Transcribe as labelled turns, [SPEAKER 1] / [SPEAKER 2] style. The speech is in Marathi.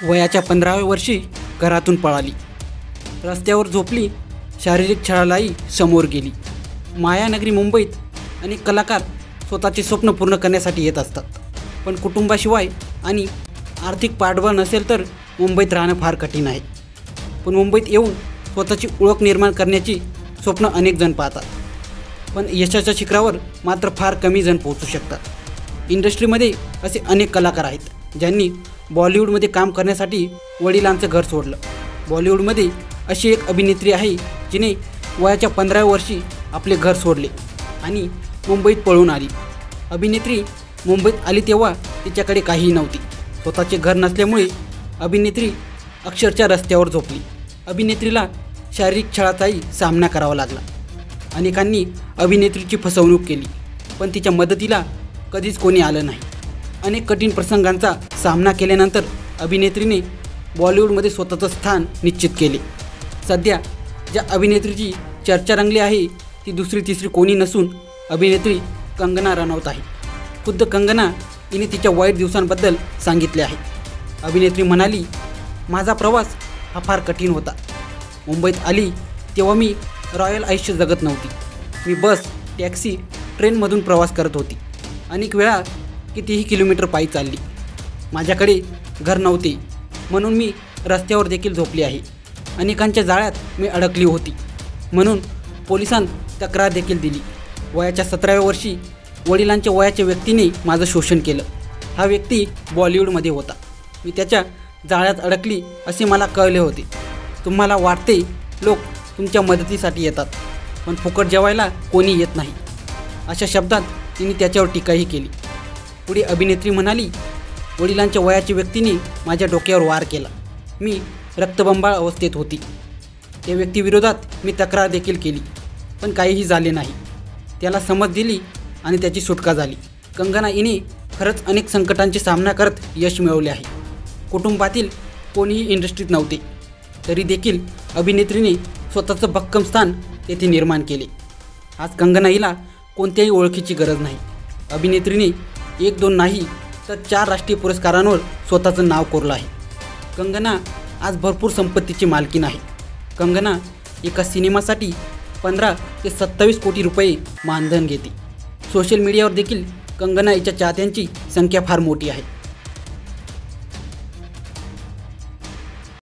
[SPEAKER 1] वयाच्या 15व्या वर्षी घरातून पळाली, रस्त्यावर झोपली, शारीरिक छळालाही समोर गेली। मायानगरी मुंबईत अनेक कलाकार स्वतःचे स्वप्न पूर्ण करण्यासाठी येत असतात, पण कुटुंबाशिवाय आणि आर्थिक पाठबळ नसेल तर मुंबईत राहणं फार कठीण आहे। पण मुंबईत येऊन स्वतःची ओळख निर्माण करण्याची स्वप्न अनेक जण पाहतात, पण यशाच्या शिखरावर मात्र फार कमी जण पोहोचू शकतात। इंडस्ट्रीमध्ये असे अनेक कलाकार आहेत ज्यांनी बॉलिवूडमध्ये काम करण्यासाठी वडिलांचं घर सोडलं। बॉलिवूडमध्ये अशी एक अभिनेत्री आहे जिने वयाच्या 15व्या वर्षी आपले घर सोडले आणि मुंबईत पळून आली। अभिनेत्री मुंबईत आली तेव्हा तिच्याकडे काहीही नव्हती। स्वतःचे घर नसल्यामुळे अभिनेत्री अक्षरशः रस्त्यावर झोपली। अभिनेत्रीला शारीरिक छळाचाही सामना करावा लागला। अनेकांनी अभिनेत्रीची फसवणूक केली, पण तिच्या मदतीला कधीच कोणी आलं नाही। अनेक कठीण प्रसंगांचा सामना केल्यानंतर अभिनेत्रीने बॉलिवूडमध्ये स्वतःचं स्थान निश्चित केले। सध्या ज्या अभिनेत्रीची चर्चा रंगली आहे ती दुसरी तिसरी कोणी नसून अभिनेत्री कंगना रनौत आहे। खुद्द कंगना हिने तिच्या वाईट दिवसांबद्दल सांगितले आहे। अभिनेत्री म्हणाली, माझा प्रवास हा फार कठीण होता। मुंबईत आली तेव्हा मी रॉयल आयुष्य जगत नव्हती। मी बस, टॅक्सी, ट्रेनमधून प्रवास करत होती। अनेक वेळा कितीही किलोमीटर पायी चालली। माझ्याकडे घर नव्हते म्हणून मी रस्त्यावर देखील झोपली आहे। अनेकांच्या जाळ्यात मी अडकली होती म्हणून पोलिसांत तक्रार देखील दिली। वयाच्या 17व्या वर्षी वडिलांच्या वयाच्या व्यक्तीने माझं शोषण केलं। हा व्यक्ती बॉलिवूडमध्ये होता। मी त्याच्या जाळ्यात अडकली असे मला कळले होते। तुम्हाला वाटते लोक तुमच्या मदतीसाठी येतात, पण फुकट जेवायला कोणी येत नाही, अशा शब्दात तिने त्याच्यावर टीकाही केली। पुढे अभिनेत्री म्हणाली, वडिलांच्या वयाच्या व्यक्तीने माझ्या डोक्यावर वार केला। मी रक्तबंबाळ अवस्थेत होती। त्या व्यक्तीविरोधात मी तक्रार देखील केली, पण काहीही झाले नाही। त्याला समज दिली आणि त्याची सुटका झाली। कंगना हिने खरंच अनेक संकटांचे सामना करत यश मिळवले आहे। कुटुंबातील कोणीही इंडस्ट्रीत नव्हते, तरी देखील अभिनेत्रीने स्वतःचं भक्कम स्थान तेथे निर्माण केले। आज कंगना हिला कोणत्याही ओळखीची गरज नाही। अभिनेत्रीने 1-2 नाही तर 4 राष्ट्रीय पुरस्कारांवर स्वतःचं नाव कोरलं आहे। कंगना आज भरपूर संपत्तीची मालकीण आहे। कंगना एका सिनेमासाठी 15 ते 27 कोटी रुपये मानधन घेते। सोशल मीडियावर देखील कंगना हिच्या चाहत्यांची संख्या फार मोठी आहे।